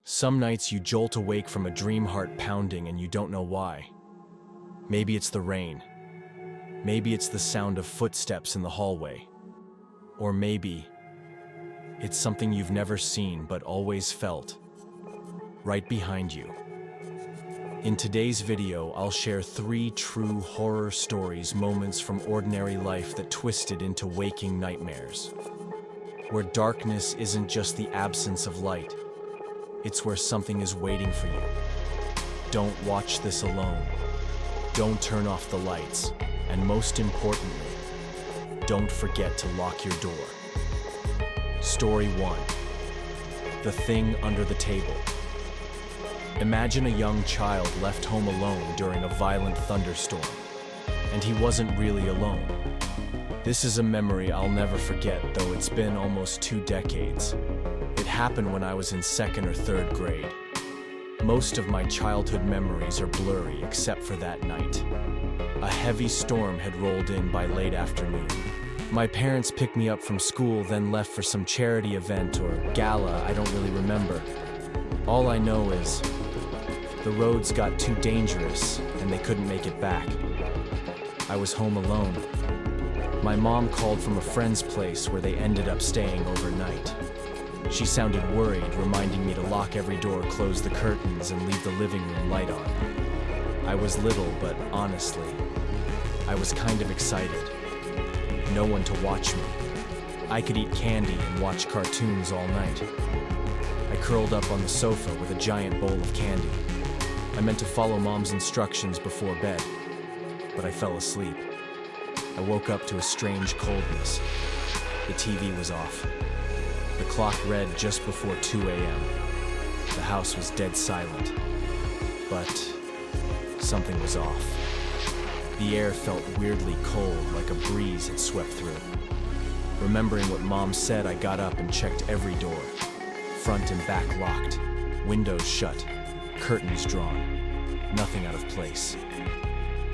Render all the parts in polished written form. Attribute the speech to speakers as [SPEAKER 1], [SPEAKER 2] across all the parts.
[SPEAKER 1] Some nights you jolt awake from a dream, heart pounding, and you don't know why. Maybe it's the rain. Maybe it's the sound of footsteps in the hallway. Or maybe it's something you've never seen but always felt, right behind you. In today's video, I'll share 3 true horror stories, moments from ordinary life that twisted into waking nightmares. Where darkness isn't just the absence of light, it's where something is waiting for you. Don't watch this alone. Don't turn off the lights. And most importantly, don't forget to lock your door. Story 1. The Thing Under the Table. Imagine a young child left home alone during a violent thunderstorm. And he wasn't really alone. This is a memory I'll never forget, though it's been almost 2 decades. It happened when I was in 2nd or 3rd grade. Most of my childhood memories are blurry except for that night. A heavy storm had rolled in by late afternoon. My parents picked me up from school, then left for some charity event or gala I don't really remember. All I know is the roads got too dangerous and they couldn't make it back. I was home alone. My mom called from a friend's place where they ended up staying overnight. She sounded worried, reminding me to lock every door, close the curtains, and leave the living room light on. I was little, but honestly, I was kind of excited. No one to watch me. I could eat candy and watch cartoons all night. I curled up on the sofa with a giant bowl of candy. I meant to follow Mom's instructions before bed, but I fell asleep. I woke up to a strange coldness. The TV was off. The clock read just before 2 a.m. The house was dead silent. But something was off. The air felt weirdly cold, like a breeze had swept through. Remembering what Mom said, I got up and checked every door. Front and back locked, windows shut, curtains drawn. Nothing out of place.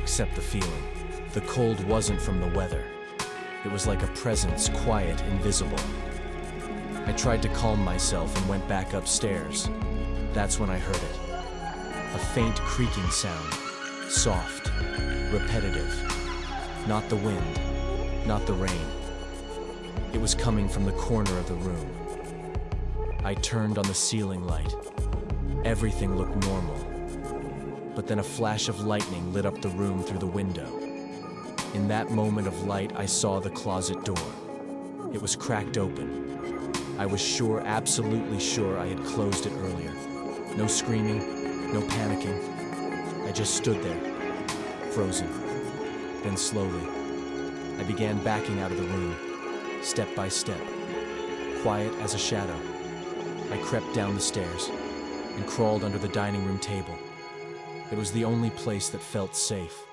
[SPEAKER 1] Except the feeling. The cold wasn't from the weather. It was like a presence, quiet, invisible. I tried to calm myself and went back upstairs. That's when I heard it. A faint creaking sound. Soft. Repetitive. Not the wind. Not the rain. It was coming from the corner of the room. I turned on the ceiling light. Everything looked normal. But then a flash of lightning lit up the room through the window. In that moment of light, I saw the closet door. It was cracked open. I was sure, absolutely sure, I had closed it earlier. No screaming, no panicking. I just stood there, frozen. Then slowly, I began backing out of the room, step by step, quiet as a shadow. I crept down the stairs and crawled under the dining room table. It was the only place that felt safe.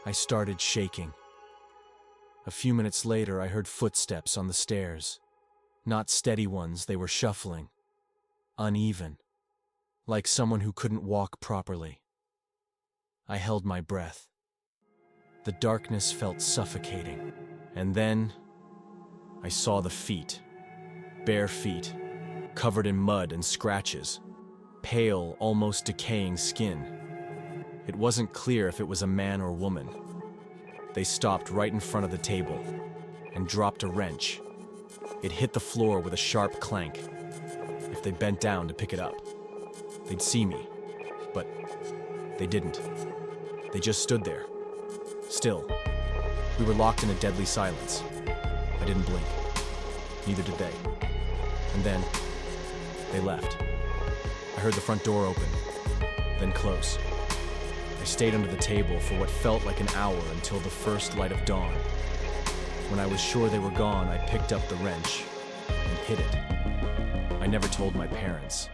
[SPEAKER 1] I started shaking. A few minutes later, I heard footsteps on the stairs. Not steady ones, they were shuffling. Uneven. Like someone who couldn't walk properly. I held my breath. The darkness felt suffocating. And then, I saw the feet. Bare feet, covered in mud and scratches. Pale, almost decaying skin. It wasn't clear if it was a man or woman. They stopped right in front of the table and dropped a wrench. It hit the floor with a sharp clank. If they bent down to pick it up, they'd see me. But they didn't. They just stood there. Still. We were locked in a deadly silence. I didn't blink. Neither did they. And then, they left. I heard the front door open, then close. I stayed under the table for what felt like an hour until the first light of dawn. When I was sure they were gone, I picked up the wrench and hid it. I never told my parents.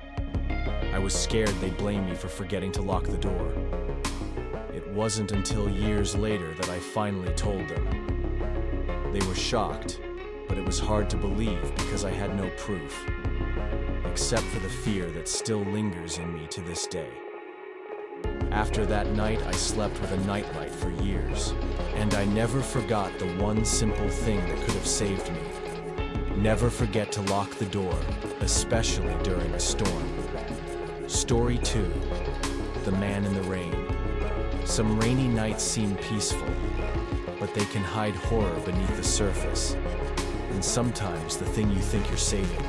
[SPEAKER 1] I was scared they'd blame me for forgetting to lock the door. It wasn't until years later that I finally told them. They were shocked, but it was hard to believe because I had no proof, except for the fear that still lingers in me to this day. After that night, I slept with a nightlight for years, and I never forgot the one simple thing that could have saved me. Never forget to lock the door, especially during a storm. Story 2. The Man in the Rain. Some rainy nights seem peaceful, but they can hide horror beneath the surface. And sometimes the thing you think you're saving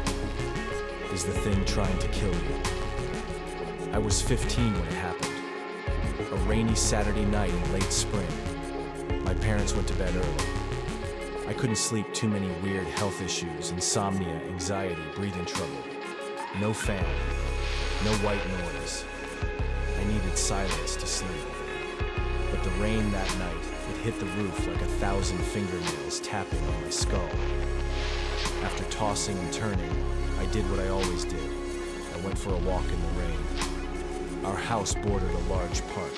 [SPEAKER 1] is the thing trying to kill you. I was 15 when it happened. A rainy Saturday night in late spring. My parents went to bed early. I couldn't sleep, too many weird health issues, insomnia, anxiety, breathing trouble. No fan, no white noise. I needed silence to sleep. But the rain that night, it hit the roof like 1,000 fingernails tapping on my skull. After tossing and turning, I did what I always did. I went for a walk in the rain. Our house bordered a large park.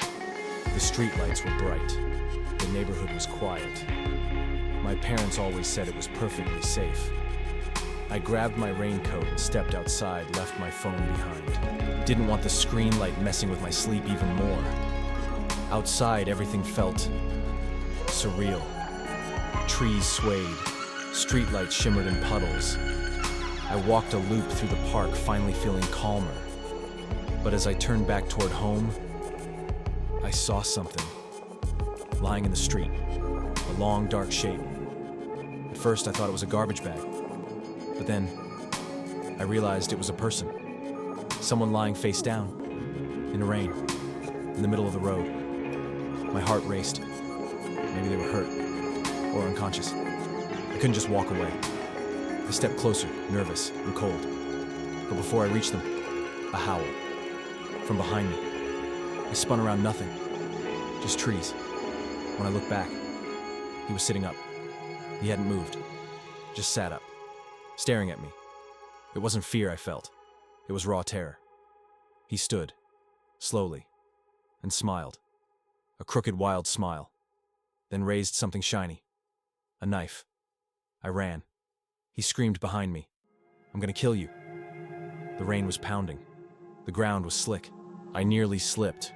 [SPEAKER 1] The streetlights were bright. The neighborhood was quiet. My parents always said it was perfectly safe. I grabbed my raincoat and stepped outside, left my phone behind. Didn't want the screen light messing with my sleep even more. Outside, everything felt surreal. Trees swayed, streetlights shimmered in puddles. I walked a loop through the park, finally feeling calmer. But as I turned back toward home, I saw something lying in the street, a long, dark shape. At first, I thought it was a garbage bag, but then I realized it was a person. Someone lying face down, in the rain, in the middle of the road. My heart raced. Maybe they were hurt, or unconscious. I couldn't just walk away. I stepped closer, nervous and cold. But before I reached them, a howl from behind me. I spun around, nothing, just trees. When I looked back, he was sitting up. He hadn't moved, just sat up, staring at me. It wasn't fear I felt, it was raw terror. He stood, slowly, and smiled, a crooked, wild smile, then raised something shiny, a knife. I ran. He screamed behind me, "I'm gonna kill you." The rain was pounding. The ground was slick. I nearly slipped.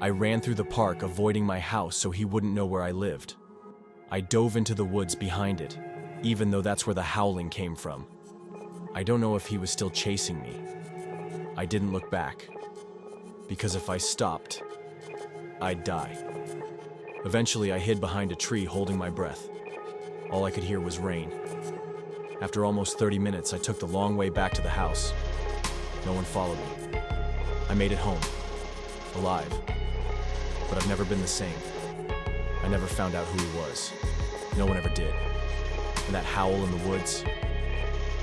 [SPEAKER 1] I ran through the park, avoiding my house so he wouldn't know where I lived. I dove into the woods behind it, even though that's where the howling came from. I don't know if he was still chasing me. I didn't look back, because if I stopped, I'd die. Eventually, I hid behind a tree, holding my breath. All I could hear was rain. After almost 30 minutes, I took the long way back to the house. No one followed me. I made it home, alive. But I've never been the same. I never found out who he was. No one ever did. And that howl in the woods,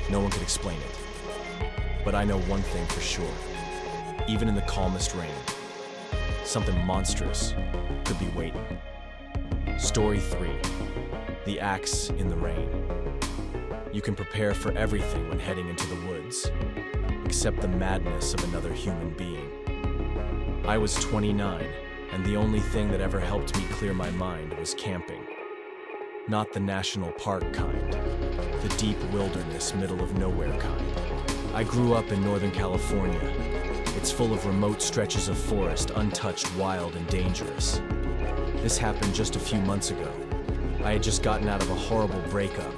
[SPEAKER 1] no one could explain it. But I know one thing for sure. Even in the calmest rain, something monstrous could be waiting. Story 3. The Axe in the Rain. You can prepare for everything when heading into the woods, except the madness of another human being. I was 29, and the only thing that ever helped me clear my mind was camping. Not the national park kind, the deep wilderness, middle of nowhere kind. I grew up in Northern California. It's full of remote stretches of forest, untouched, wild, and dangerous. This happened just a few months ago. I had just gotten out of a horrible breakup.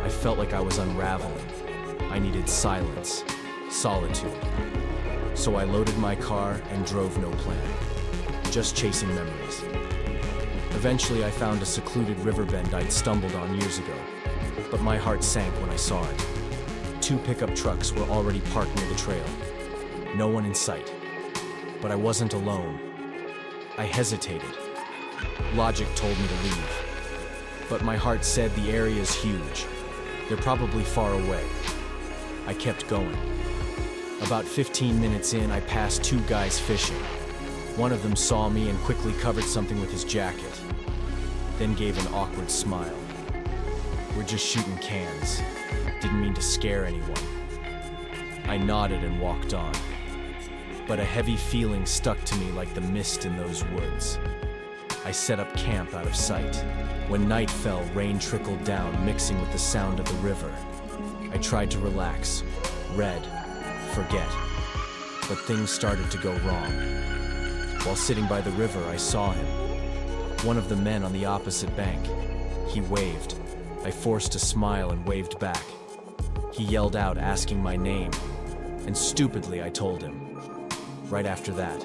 [SPEAKER 1] I felt like I was unraveling. I needed silence, solitude. So I loaded my car and drove no plan, just chasing memories. Eventually, I found a secluded river bend I'd stumbled on years ago, but my heart sank when I saw it. 2 pickup trucks were already parked near the trail. No one in sight. But I wasn't alone. I hesitated. Logic told me to leave. But my heart said the area's huge. They're probably far away. I kept going. About 15 minutes in, I passed 2 guys fishing. One of them saw me and quickly covered something with his jacket, then gave an awkward smile. "We're just shooting cans. Didn't mean to scare anyone." I nodded and walked on. But a heavy feeling stuck to me like the mist in those woods. I set up camp out of sight. When night fell, rain trickled down, mixing with the sound of the river. I tried to relax, read, forget. But things started to go wrong. While sitting by the river, I saw him. One of the men on the opposite bank. He waved. I forced a smile and waved back. He yelled out, asking my name, and stupidly I told him. Right after that,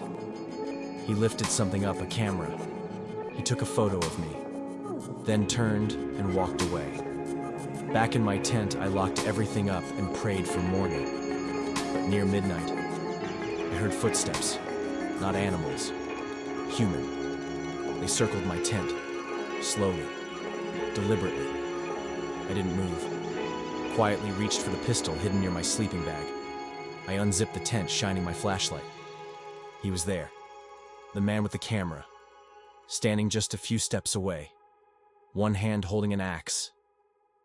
[SPEAKER 1] he lifted something up, a camera. He took a photo of me, then turned and walked away. Back in my tent, I locked everything up and prayed for morning. But near midnight, I heard footsteps, not animals, human. They circled my tent, slowly, deliberately. I didn't move. Quietly reached for the pistol hidden near my sleeping bag. I unzipped the tent, shining my flashlight. He was there, the man with the camera, standing just a few steps away, one hand holding an axe,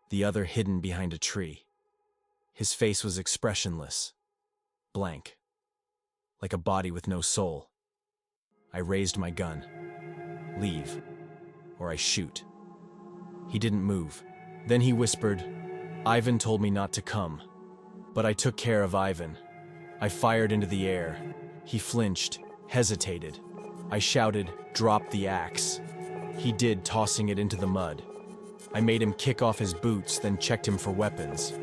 [SPEAKER 1] the other hidden behind a tree. His face was expressionless, blank, like a body with no soul. I raised my gun. Leave, or I shoot. He didn't move. Then he whispered, "Ivan told me not to come." But I took care of Ivan. I fired into the air. He flinched, hesitated. I shouted, "Drop the axe." He did, tossing it into the mud. I made him kick off his boots, then checked him for weapons.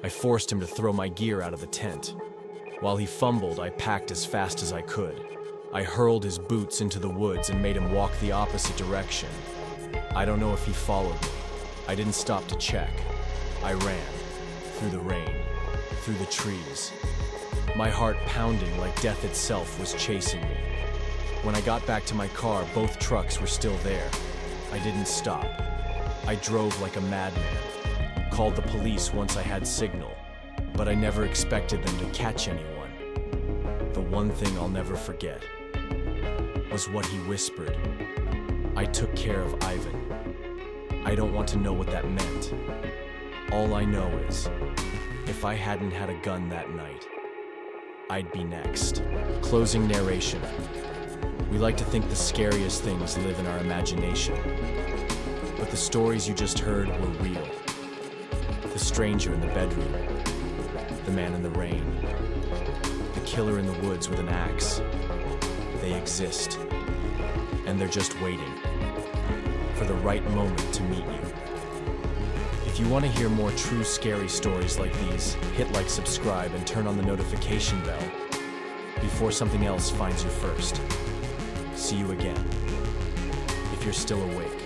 [SPEAKER 1] I forced him to throw my gear out of the tent. While he fumbled, I packed as fast as I could. I hurled his boots into the woods and made him walk the opposite direction. I don't know if he followed me. I didn't stop to check. I ran, through the rain, through the trees. My heart pounding like death itself was chasing me. When I got back to my car, both trucks were still there. I didn't stop. I drove like a madman. Called the police once I had signal, but I never expected them to catch anyone. The one thing I'll never forget was what he whispered. I took care of Ivan. I don't want to know what that meant. All I know is, if I hadn't had a gun that night, I'd be next. Closing narration. We like to think the scariest things live in our imagination. But the stories you just heard were real. The stranger in the bedroom, the man in the rain, the killer in the woods with an axe. They exist, and they're just waiting for the right moment to meet you. If you want to hear more true scary stories like these, hit like, subscribe, and turn on the notification bell before something else finds you first. See you again, if you're still awake.